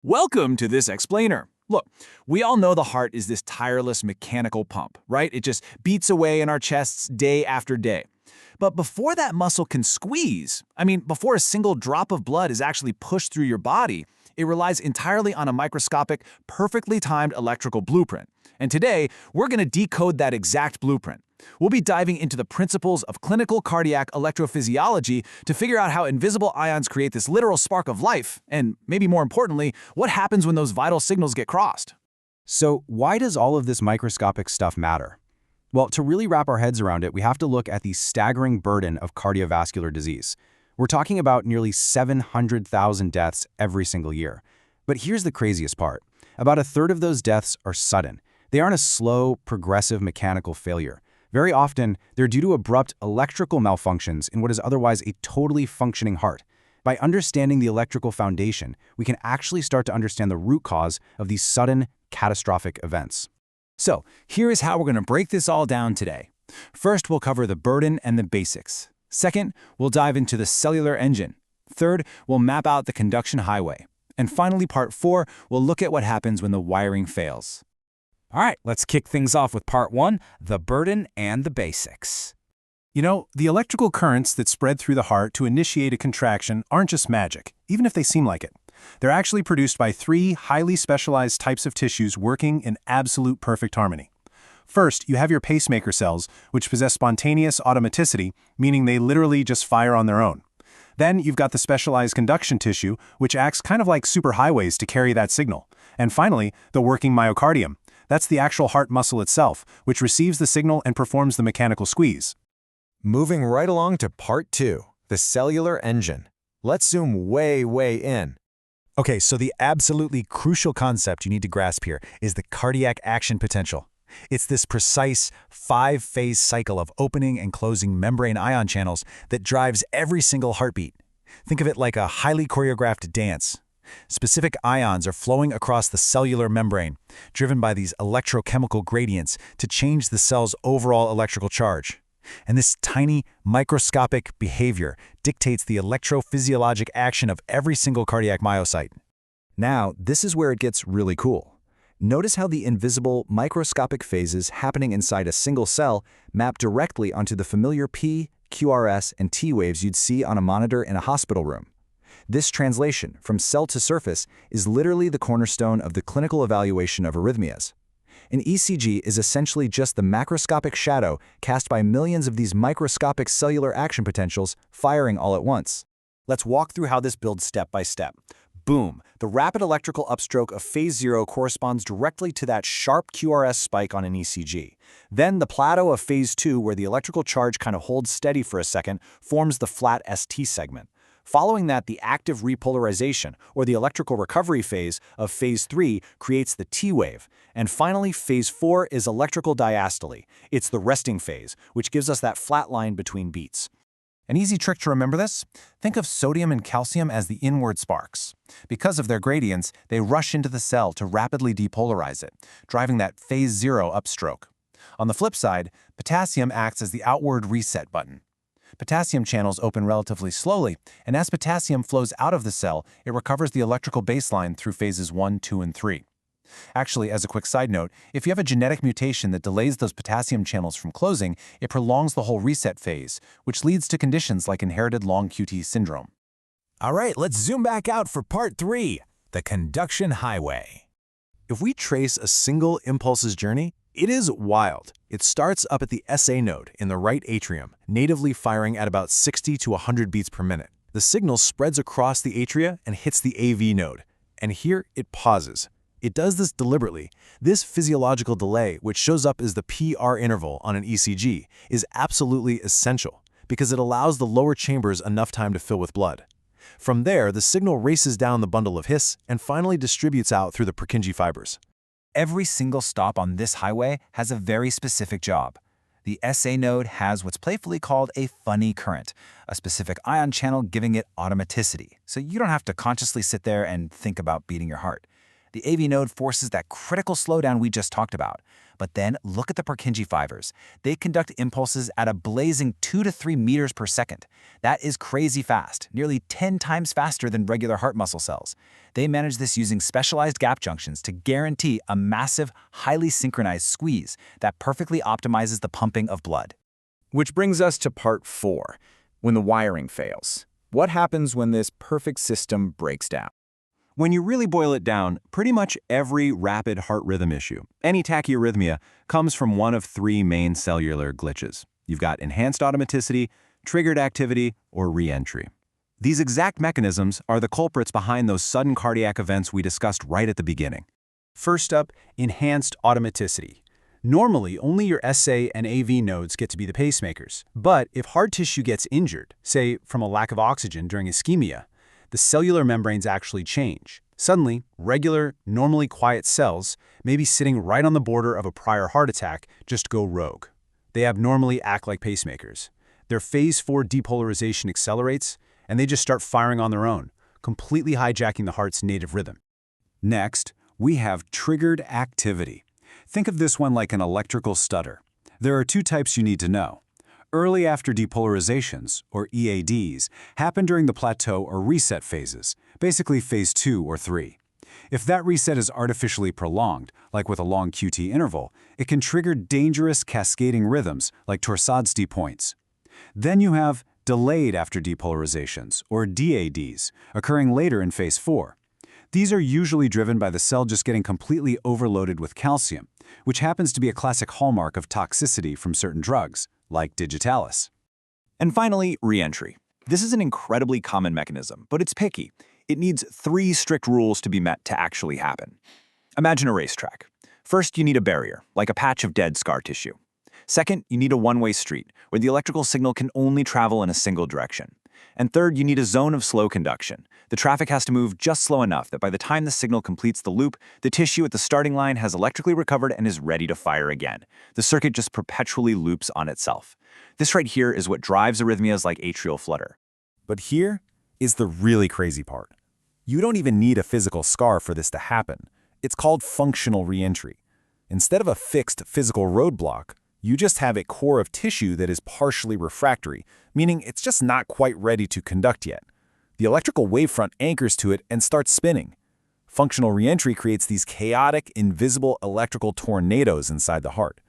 Welcome to this explainer. Look, we all know the heart is this tireless mechanical pump, right? It just beats away in our chests day after day. But before that muscle can squeeze, before a single drop of blood is actually pushed through your body, it relies entirely on a microscopic, perfectly timed electrical blueprint. And today, we're going to decode that exact blueprint. We'll be diving into the principles of clinical cardiac electrophysiology to figure out how invisible ions create this literal spark of life, and maybe more importantly, what happens when those vital signals get crossed. So why does all of this microscopic stuff matter? Well, to really wrap our heads around it, we have to look at the staggering burden of cardiovascular disease. We're talking about nearly 700,000 deaths every single year. But here's the craziest part. About a third of those deaths are sudden. They aren't a slow, progressive mechanical failure. Very often, they're due to abrupt electrical malfunctions in what is otherwise a totally functioning heart. By understanding the electrical foundation, we can actually start to understand the root cause of these sudden, catastrophic events. So, here is how we're going to break this all down today. First, we'll cover the burden and the basics. Second, we'll dive into the cellular engine. Third, we'll map out the conduction highway. And finally, part 4, we'll look at what happens when the wiring fails. All right, let's kick things off with part 1, the burden and the basics. You know, the electrical currents that spread through the heart to initiate a contraction aren't just magic, even if they seem like it. They're actually produced by 3 highly specialized types of tissues working in absolute perfect harmony. First, you have your pacemaker cells, which possess spontaneous automaticity, meaning they literally just fire on their own. Then you've got the specialized conduction tissue, which acts kind of like superhighways to carry that signal. And finally, the working myocardium. That's the actual heart muscle itself, which receives the signal and performs the mechanical squeeze. Moving right along to part 2, the cellular engine. Let's zoom way in. Okay, so the absolutely crucial concept you need to grasp here is the cardiac action potential. It's this precise 5-phase cycle of opening and closing membrane ion channels that drives every single heartbeat. Think of it like a highly choreographed dance. Specific ions are flowing across the cellular membrane, driven by these electrochemical gradients to change the cell's overall electrical charge. And this tiny, microscopic behavior dictates the electrophysiologic action of every single cardiac myocyte. Now, this is where it gets really cool. Notice how the invisible, microscopic phases happening inside a single cell map directly onto the familiar P, QRS, and T waves you'd see on a monitor in a hospital room. This translation, from cell to surface, is literally the cornerstone of the clinical evaluation of arrhythmias. An ECG is essentially just the macroscopic shadow cast by millions of these microscopic cellular action potentials firing all at once. Let's walk through how this builds step by step. Boom! The rapid electrical upstroke of phase 0 corresponds directly to that sharp QRS spike on an ECG. Then the plateau of phase 2, where the electrical charge kind of holds steady for a second, forms the flat ST segment. Following that, the active repolarization, or the electrical recovery phase of phase 3, creates the T wave. And finally, phase 4 is electrical diastole. It's the resting phase, which gives us that flat line between beats. An easy trick to remember this? Think of sodium and calcium as the inward sparks. Because of their gradients, they rush into the cell to rapidly depolarize it, driving that phase 0 upstroke. On the flip side, potassium acts as the outward reset button. Potassium channels open relatively slowly, and as potassium flows out of the cell, it recovers the electrical baseline through phases 1, 2, and 3. Actually, as a quick side note, if you have a genetic mutation that delays those potassium channels from closing, it prolongs the whole reset phase, which leads to conditions like inherited long QT syndrome. All right, let's zoom back out for part 3, the conduction highway. If we trace a single impulse's journey, it is wild. It starts up at the SA node in the right atrium, natively firing at about 60 to 100 beats per minute. The signal spreads across the atria and hits the AV node. And here it pauses. It does this deliberately. This physiological delay, which shows up as the PR interval on an ECG, is absolutely essential because it allows the lower chambers enough time to fill with blood. From there, the signal races down the bundle of His and finally distributes out through the Purkinje fibers. Every single stop on this highway has a very specific job. The SA node has what's playfully called a funny current, a specific ion channel giving it automaticity, so you don't have to consciously sit there and think about beating your heart. The AV node forces that critical slowdown we just talked about. But then look at the Purkinje fibers. They conduct impulses at a blazing 2 to 3 meters per second. That is crazy fast, nearly 10 times faster than regular heart muscle cells. They manage this using specialized gap junctions to guarantee a massive, highly synchronized squeeze that perfectly optimizes the pumping of blood. Which brings us to part 4, when the wiring fails. What happens when this perfect system breaks down? When you really boil it down, pretty much every rapid heart rhythm issue, any tachyarrhythmia, comes from one of 3 main cellular glitches. You've got enhanced automaticity, triggered activity, or re-entry. These exact mechanisms are the culprits behind those sudden cardiac events we discussed right at the beginning. First up, enhanced automaticity. Normally, only your SA and AV nodes get to be the pacemakers. But if heart tissue gets injured, say from a lack of oxygen during ischemia, the cellular membranes actually change. Suddenly, regular, normally quiet cells, maybe sitting right on the border of a prior heart attack, just go rogue. They abnormally act like pacemakers. Their phase 4 depolarization accelerates, and they just start firing on their own, completely hijacking the heart's native rhythm. Next, we have triggered activity. Think of this one like an electrical stutter. There are 2 types you need to know. Early after depolarizations, or EADs, happen during the plateau or reset phases, basically phase 2 or 3. If that reset is artificially prolonged, like with a long QT interval, it can trigger dangerous cascading rhythms like Torsades points. Then you have delayed after depolarizations, or DADs, occurring later in phase 4. These are usually driven by the cell just getting completely overloaded with calcium, which happens to be a classic hallmark of toxicity from certain drugs, like digitalis. And finally, re-entry. This is an incredibly common mechanism, but it's picky. It needs 3 strict rules to be met to actually happen. Imagine a racetrack. First, you need a barrier, like a patch of dead scar tissue. Second, you need a one-way street, where the electrical signal can only travel in a single direction. And third, you need a zone of slow conduction. The traffic has to move just slow enough that by the time the signal completes the loop, the tissue at the starting line has electrically recovered and is ready to fire again. The circuit just perpetually loops on itself. This right here is what drives arrhythmias like atrial flutter. But here is the really crazy part. You don't even need a physical scar for this to happen. It's called functional reentry. Instead of a fixed physical roadblock, you just have a core of tissue that is partially refractory, meaning it's just not quite ready to conduct yet. The electrical wavefront anchors to it and starts spinning. Functional reentry creates these chaotic, invisible electrical tornadoes inside the heart.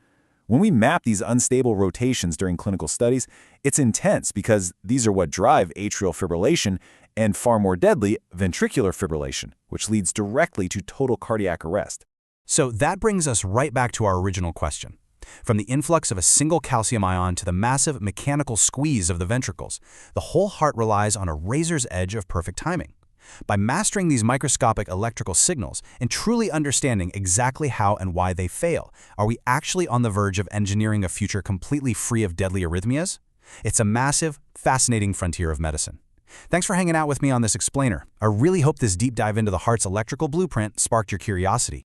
When we map these unstable rotations during clinical studies, it's intense because these are what drive atrial fibrillation and, far more deadly, ventricular fibrillation, which leads directly to total cardiac arrest. So that brings us right back to our original question. From the influx of a single calcium ion to the massive mechanical squeeze of the ventricles, the whole heart relies on a razor's edge of perfect timing. By mastering these microscopic electrical signals and truly understanding exactly how and why they fail, are we actually on the verge of engineering a future completely free of deadly arrhythmias? It's a massive, fascinating frontier of medicine. Thanks for hanging out with me on this explainer. I really hope this deep dive into the heart's electrical blueprint sparked your curiosity.